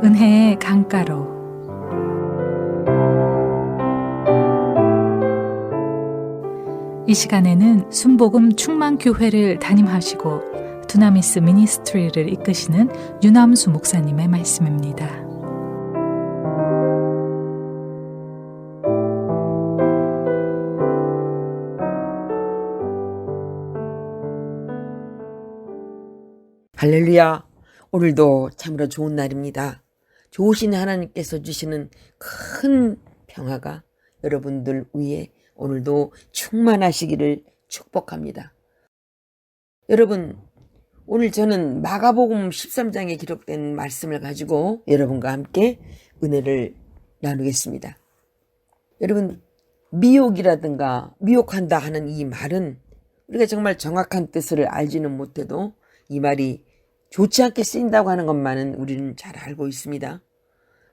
은혜의 강가로. 이 시간에는 순복음 충만교회를 담임하시고 두나미스 미니스트리를 이끄시는 유남수 목사님의 말씀입니다. 할렐루야. 오늘도 참으로 좋은 날입니다. 좋으신 하나님께서 주시는 큰 평화가 여러분들 위에 오늘도 충만하시기를 축복합니다. 여러분, 오늘 저는 마가복음 13장에 기록된 말씀을 가지고 여러분과 함께 은혜를 나누겠습니다. 여러분, 미혹이라든가 미혹한다 하는 이 말은 우리가 정말 정확한 뜻을 알지는 못해도 이 말이 좋지 않게 쓰인다고 하는 것만은 우리는 잘 알고 있습니다.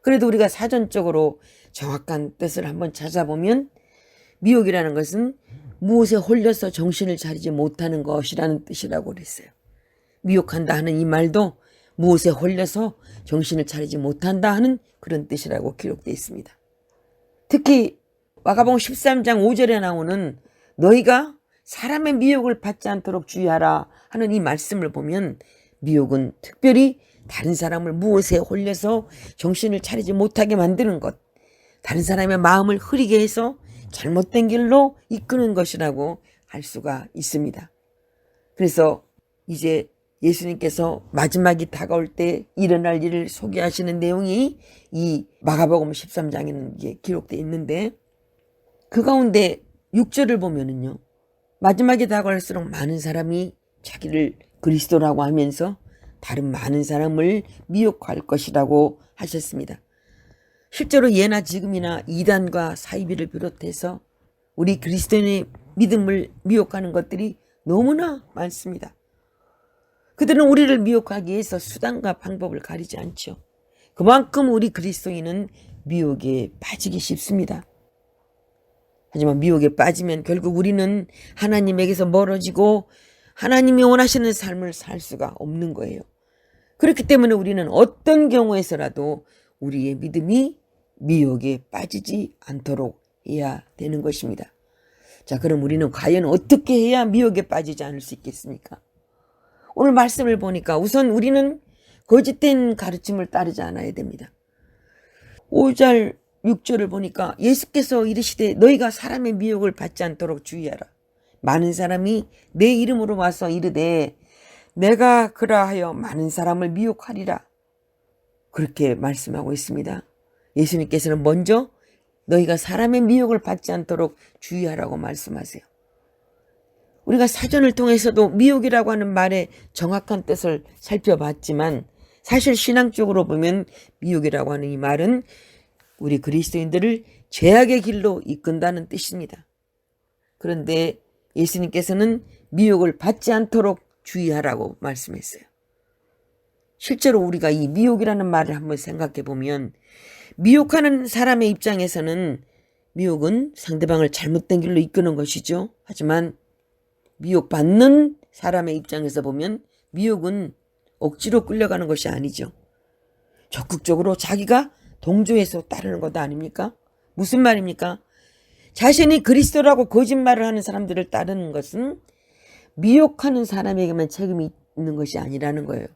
그래도 우리가 사전적으로 정확한 뜻을 한번 찾아보면 미혹이라는 것은 무엇에 홀려서 정신을 차리지 못하는 것이라는 뜻이라고 그랬어요. 미혹한다 하는 이 말도 무엇에 홀려서 정신을 차리지 못한다 하는 그런 뜻이라고 기록되어 있습니다. 특히 마가복음 13장 5절에 나오는 너희가 사람의 미혹을 받지 않도록 주의하라 하는 이 말씀을 보면 미혹은 특별히 다른 사람을 무엇에 홀려서 정신을 차리지 못하게 만드는 것, 다른 사람의 마음을 흐리게 해서 잘못된 길로 이끄는 것이라고 할 수가 있습니다. 그래서 이제 예수님께서 마지막이 다가올 때 일어날 일을 소개하시는 내용이 이 마가복음 13장에는 이제 기록되어 있는데 그 가운데 6절을 보면은요. 마지막이 다가올수록 많은 사람이 자기를 그리스도라고 하면서 다른 많은 사람을 미혹할 것이라고 하셨습니다. 실제로 예나 지금이나 이단과 사이비를 비롯해서 우리 그리스도인의 믿음을 미혹하는 것들이 너무나 많습니다. 그들은 우리를 미혹하기 위해서 수단과 방법을 가리지 않죠. 그만큼 우리 그리스도인은 미혹에 빠지기 쉽습니다. 하지만 미혹에 빠지면 결국 우리는 하나님에게서 멀어지고 하나님이 원하시는 삶을 살 수가 없는 거예요. 그렇기 때문에 우리는 어떤 경우에서라도 우리의 믿음이 미혹에 빠지지 않도록 해야 되는 것입니다. 자, 그럼 우리는 과연 어떻게 해야 미혹에 빠지지 않을 수 있겠습니까? 오늘 말씀을 보니까 우선 우리는 거짓된 가르침을 따르지 않아야 됩니다. 5절 6절을 보니까 예수께서 이르시되 너희가 사람의 미혹을 받지 않도록 주의하라. 많은 사람이 내 이름으로 와서 이르되 내가 그라하여 많은 사람을 미혹하리라. 그렇게 말씀하고 있습니다. 예수님께서는 먼저 너희가 사람의 미혹을 받지 않도록 주의하라고 말씀하세요. 우리가 사전을 통해서도 미혹이라고 하는 말의 정확한 뜻을 살펴봤지만 사실 신앙적으로 보면 미혹이라고 하는 이 말은 우리 그리스도인들을 죄악의 길로 이끈다는 뜻입니다. 그런데 예수님께서는 미혹을 받지 않도록 주의하라고 말씀했어요. 실제로 우리가 이 미혹이라는 말을 한번 생각해 보면 미혹하는 사람의 입장에서는 미혹은 상대방을 잘못된 길로 이끄는 것이죠. 하지만 미혹받는 사람의 입장에서 보면 미혹은 억지로 끌려가는 것이 아니죠. 적극적으로 자기가 동조해서 따르는 것 아닙니까? 무슨 말입니까? 자신이 그리스도라고 거짓말을 하는 사람들을 따르는 것은 미혹하는 사람에게만 책임이 있는 것이 아니라는 거예요.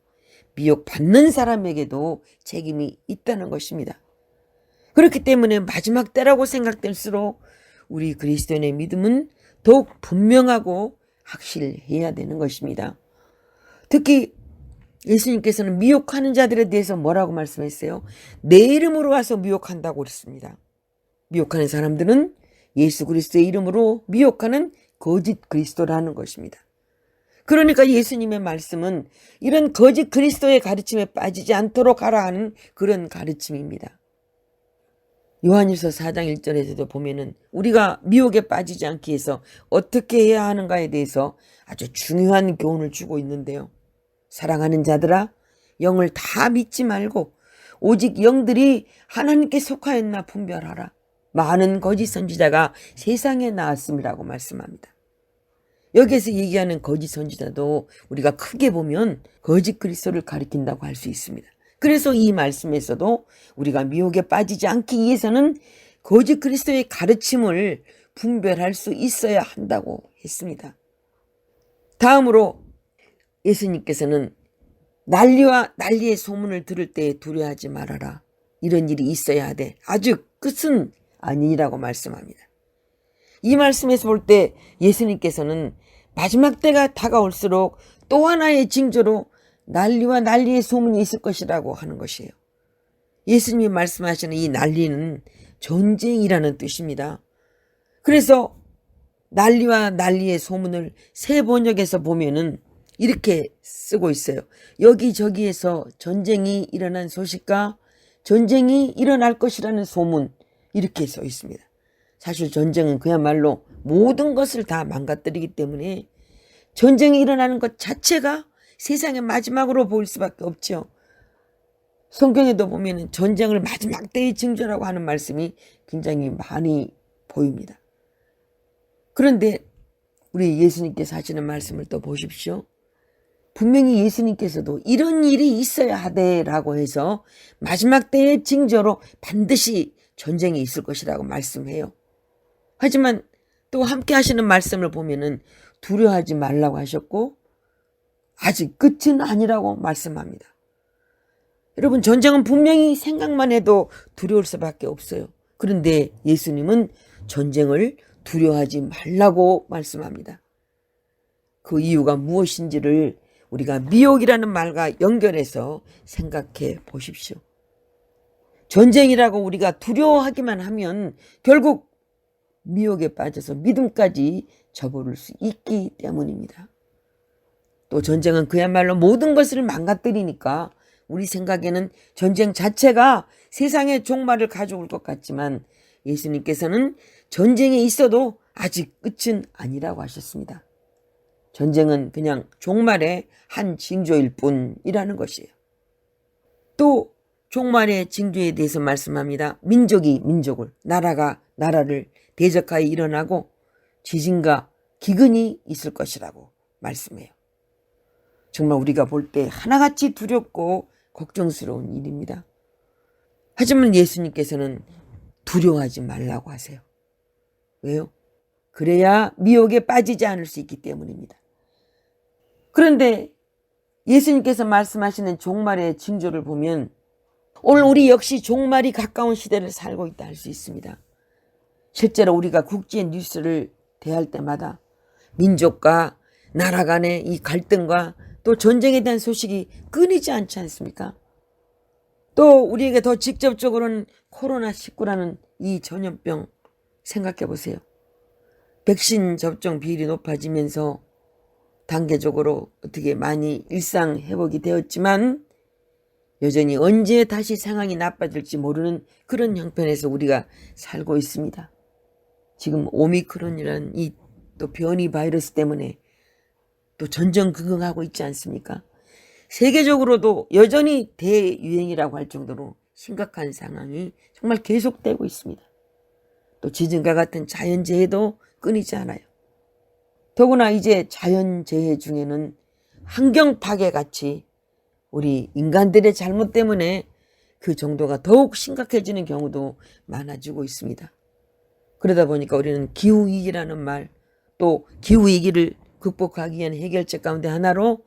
미혹받는 사람에게도 책임이 있다는 것입니다. 그렇기 때문에 마지막 때라고 생각될수록 우리 그리스도인의 믿음은 더욱 분명하고 확실해야 되는 것입니다. 특히 예수님께서는 미혹하는 자들에 대해서 뭐라고 말씀했어요? 내 이름으로 와서 미혹한다고 그랬습니다. 미혹하는 사람들은 예수 그리스도의 이름으로 미혹하는 거짓 그리스도라는 것입니다. 그러니까 예수님의 말씀은 이런 거짓 그리스도의 가르침에 빠지지 않도록 하라 하는 그런 가르침입니다. 요한일서 4장 1절에서도 보면은 우리가 미혹에 빠지지 않기 위해서 어떻게 해야 하는가에 대해서 아주 중요한 교훈을 주고 있는데요. 사랑하는 자들아, 영을 다 믿지 말고 오직 영들이 하나님께 속하였나 분별하라. 많은 거짓 선지자가 세상에 나왔음이라고 말씀합니다. 여기에서 얘기하는 거짓 선지자도 우리가 크게 보면 거짓 그리스도를 가리킨다고 할 수 있습니다. 그래서 이 말씀에서도 우리가 미혹에 빠지지 않기 위해서는 거짓 그리스도의 가르침을 분별할 수 있어야 한다고 했습니다. 다음으로 예수님께서는 난리와 난리의 소문을 들을 때 두려워하지 말아라. 이런 일이 있어야 하되 아주 끝은 아니라고 말씀합니다. 이 말씀에서 볼 때 예수님께서는 마지막 때가 다가올수록 또 하나의 징조로 난리와 난리의 소문이 있을 것이라고 하는 것이에요. 예수님이 말씀하시는 이 난리는 전쟁이라는 뜻입니다. 그래서 난리와 난리의 소문을 새 번역에서 보면은 이렇게 쓰고 있어요. 여기저기에서 전쟁이 일어난 소식과 전쟁이 일어날 것이라는 소문, 이렇게 써 있습니다. 사실 전쟁은 그야말로 모든 것을 다 망가뜨리기 때문에 전쟁이 일어나는 것 자체가 세상의 마지막으로 보일 수밖에 없죠. 성경에도 보면 전쟁을 마지막 때의 징조라고 하는 말씀이 굉장히 많이 보입니다. 그런데 우리 예수님께서 하시는 말씀을 또 보십시오. 분명히 예수님께서도 이런 일이 있어야 하되라고 해서 마지막 때의 징조로 반드시 전쟁이 있을 것이라고 말씀해요. 하지만 또 함께 하시는 말씀을 보면은 두려워하지 말라고 하셨고 아직 끝은 아니라고 말씀합니다. 여러분, 전쟁은 분명히 생각만 해도 두려울 수밖에 없어요. 그런데 예수님은 전쟁을 두려워하지 말라고 말씀합니다. 그 이유가 무엇인지를 우리가 미혹이라는 말과 연결해서 생각해 보십시오. 전쟁이라고 우리가 두려워하기만 하면 결국 미혹에 빠져서 믿음까지 저버릴 수 있기 때문입니다. 또 전쟁은 그야말로 모든 것을 망가뜨리니까 우리 생각에는 전쟁 자체가 세상의 종말을 가져올 것 같지만 예수님께서는 전쟁에 있어도 아직 끝은 아니라고 하셨습니다. 전쟁은 그냥 종말의 한 징조일 뿐이라는 것이에요. 또 종말의 징조에 대해서 말씀합니다. 민족이 민족을, 나라가 나라를 대적하여 일어나고 지진과 기근이 있을 것이라고 말씀해요. 정말 우리가 볼 때 하나같이 두렵고 걱정스러운 일입니다. 하지만 예수님께서는 두려워하지 말라고 하세요. 왜요? 그래야 미혹에 빠지지 않을 수 있기 때문입니다. 그런데 예수님께서 말씀하시는 종말의 징조를 보면 오늘 우리 역시 종말이 가까운 시대를 살고 있다 할 수 있습니다. 실제로 우리가 국제 뉴스를 대할 때마다 민족과 나라 간의 이 갈등과 또 전쟁에 대한 소식이 끊이지 않지 않습니까? 또 우리에게 더 직접적으로는 코로나19라는 이 전염병 생각해 보세요. 백신 접종 비율이 높아지면서 단계적으로 어떻게 많이 일상 회복이 되었지만 여전히 언제 다시 상황이 나빠질지 모르는 그런 형편에서 우리가 살고 있습니다. 지금 오미크론이라는 이 또 변이 바이러스 때문에 또 전전긍긍하고 있지 않습니까? 세계적으로도 여전히 대유행이라고 할 정도로 심각한 상황이 정말 계속되고 있습니다. 또 지진과 같은 자연재해도 끊이지 않아요. 더구나 이제 자연재해 중에는 환경파괴같이 우리 인간들의 잘못 때문에 그 정도가 더욱 심각해지는 경우도 많아지고 있습니다. 그러다 보니까 우리는 기후위기라는 말, 또 기후위기를 극복하기 위한 해결책 가운데 하나로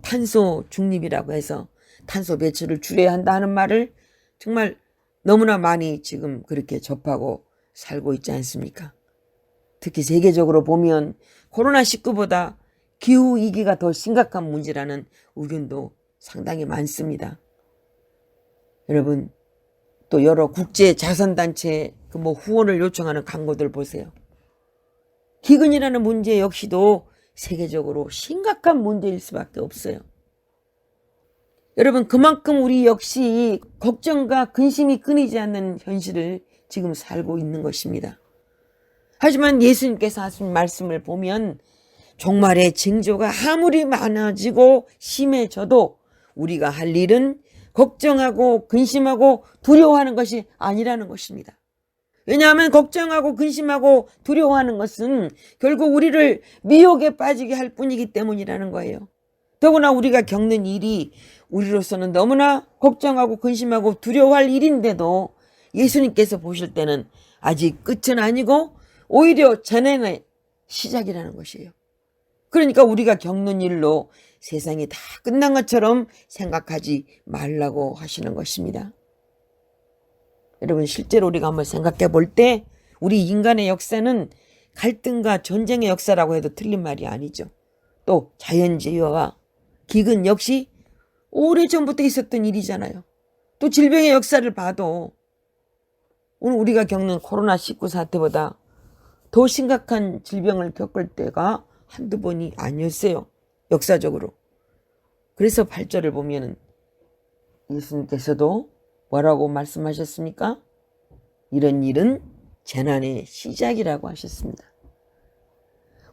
탄소 중립이라고 해서 탄소 배출을 줄여야 한다 하는 말을 정말 너무나 많이 지금 그렇게 접하고 살고 있지 않습니까? 특히 세계적으로 보면 코로나19보다 기후위기가 더 심각한 문제라는 의견도 상당히 많습니다. 여러분, 또 여러 국제 자선단체 후원을 요청하는 광고들 보세요. 기근이라는 문제 역시도 세계적으로 심각한 문제일 수밖에 없어요. 여러분, 그만큼 우리 역시 걱정과 근심이 끊이지 않는 현실을 지금 살고 있는 것입니다. 하지만 예수님께서 하신 말씀을 보면 종말의 징조가 아무리 많아지고 심해져도 우리가 할 일은 걱정하고 근심하고 두려워하는 것이 아니라는 것입니다. 왜냐하면 걱정하고 근심하고 두려워하는 것은 결국 우리를 미혹에 빠지게 할 뿐이기 때문이라는 거예요. 더구나 우리가 겪는 일이 우리로서는 너무나 걱정하고 근심하고 두려워할 일인데도 예수님께서 보실 때는 아직 끝은 아니고 오히려 재난의 시작이라는 것이에요. 그러니까 우리가 겪는 일로 세상이 다 끝난 것처럼 생각하지 말라고 하시는 것입니다. 여러분, 실제로 우리가 한번 생각해 볼 때 우리 인간의 역사는 갈등과 전쟁의 역사라고 해도 틀린 말이 아니죠. 또 자연재해와 기근 역시 오래전부터 있었던 일이잖아요. 또 질병의 역사를 봐도 오늘 우리가 겪는 코로나19 사태보다 더 심각한 질병을 겪을 때가 한두 번이 아니었어요. 역사적으로. 그래서 8절을 보면 예수님께서도 뭐라고 말씀하셨습니까? 이런 일은 재난의 시작이라고 하셨습니다.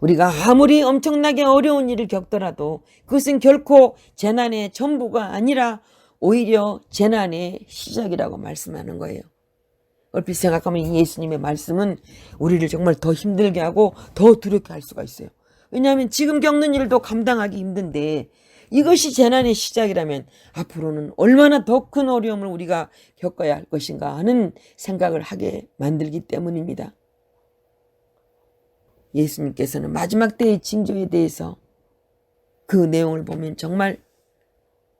우리가 아무리 엄청나게 어려운 일을 겪더라도 그것은 결코 재난의 전부가 아니라 오히려 재난의 시작이라고 말씀하는 거예요. 얼핏 생각하면 이 예수님의 말씀은 우리를 정말 더 힘들게 하고 더 두렵게 할 수가 있어요. 왜냐하면 지금 겪는 일도 감당하기 힘든데 이것이 재난의 시작이라면 앞으로는 얼마나 더 큰 어려움을 우리가 겪어야 할 것인가 하는 생각을 하게 만들기 때문입니다. 예수님께서는 마지막 때의 징조에 대해서 그 내용을 보면 정말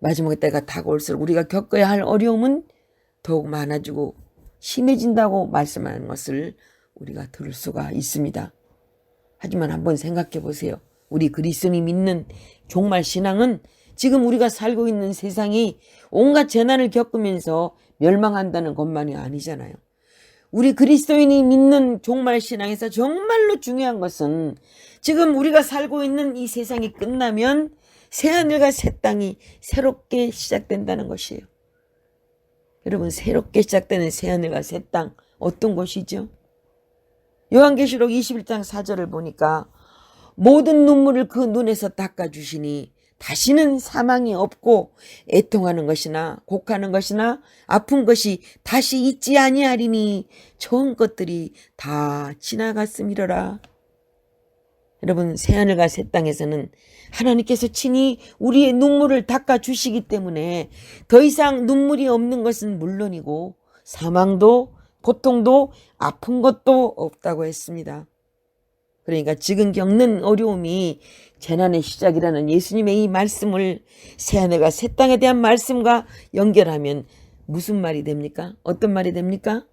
마지막 때가 다가올수록 우리가 겪어야 할 어려움은 더욱 많아지고 심해진다고 말씀하는 것을 우리가 들을 수가 있습니다. 하지만 한번 생각해 보세요. 우리 그리스도인이 믿는 종말 신앙은 지금 우리가 살고 있는 세상이 온갖 재난을 겪으면서 멸망한다는 것만이 아니잖아요. 우리 그리스도인이 믿는 종말 신앙에서 정말로 중요한 것은 지금 우리가 살고 있는 이 세상이 끝나면 새하늘과 새 땅이 새롭게 시작된다는 것이에요. 여러분, 새롭게 시작되는 새하늘과 새 땅 어떤 것이죠? 요한계시록 21장 4절을 보니까 모든 눈물을 그 눈에서 닦아주시니 다시는 사망이 없고 애통하는 것이나 곡하는 것이나 아픈 것이 다시 있지 아니하리니 좋은 것들이 다 지나갔음이로라. 여러분, 새하늘과 새 땅에서는 하나님께서 친히 우리의 눈물을 닦아주시기 때문에 더 이상 눈물이 없는 것은 물론이고 사망도 고통도 아픈 것도 없다고 했습니다. 그러니까 지금 겪는 어려움이 재난의 시작이라는 예수님의 이 말씀을 새하늘과 새 땅에 대한 말씀과 연결하면 무슨 말이 됩니까? 어떤 말이 됩니까?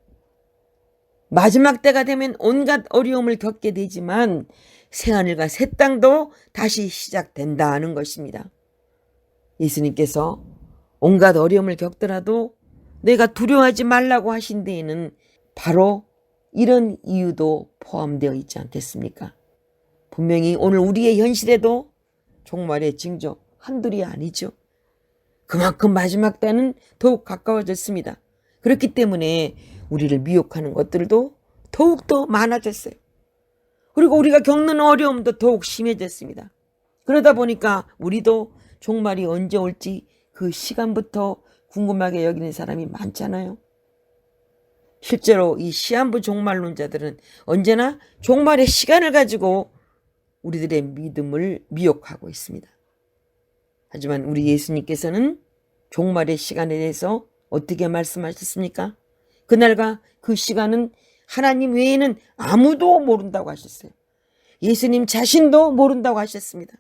마지막 때가 되면 온갖 어려움을 겪게 되지만 새하늘과 새 땅도 다시 시작된다는 것입니다. 예수님께서 온갖 어려움을 겪더라도 내가 두려워하지 말라고 하신 데에는 바로 이런 이유도 포함되어 있지 않겠습니까? 분명히 오늘 우리의 현실에도 종말의 징조 한둘이 아니죠. 그만큼 마지막 때는 더욱 가까워졌습니다. 그렇기 때문에 우리를 미혹하는 것들도 더욱더 많아졌어요. 그리고 우리가 겪는 어려움도 더욱 심해졌습니다. 그러다 보니까 우리도 종말이 언제 올지 그 시간부터 궁금하게 여기는 사람이 많잖아요. 실제로 이 시한부 종말론자들은 언제나 종말의 시간을 가지고 우리들의 믿음을 미혹하고 있습니다. 하지만 우리 예수님께서는 종말의 시간에 대해서 어떻게 말씀하셨습니까? 그날과 그 시간은 하나님 외에는 아무도 모른다고 하셨어요. 예수님 자신도 모른다고 하셨습니다.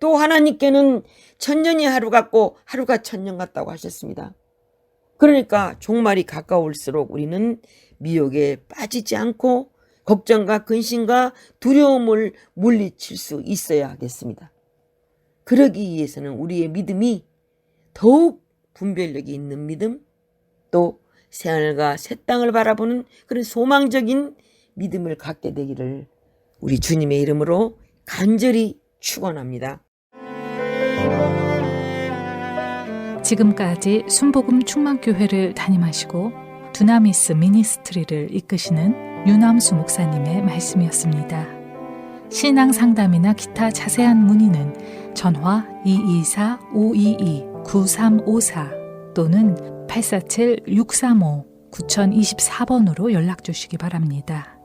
또 하나님께는 천년이 하루 같고 하루가 천년 같다고 하셨습니다. 그러니까 종말이 가까울수록 우리는 미혹에 빠지지 않고 걱정과 근심과 두려움을 물리칠 수 있어야 하겠습니다. 그러기 위해서는 우리의 믿음이 더욱 분별력이 있는 믿음, 또 새하늘과 새 땅을 바라보는 그런 소망적인 믿음을 갖게 되기를 우리 주님의 이름으로 간절히 축원합니다. 지금까지 순복음 충만교회를 담임하시고 두나미스 미니스트리를 이끄시는 유남수 목사님의 말씀이었습니다. 신앙 상담이나 기타 자세한 문의는 전화 224-522-9354 또는 847-635-9024번으로 연락 주시기 바랍니다.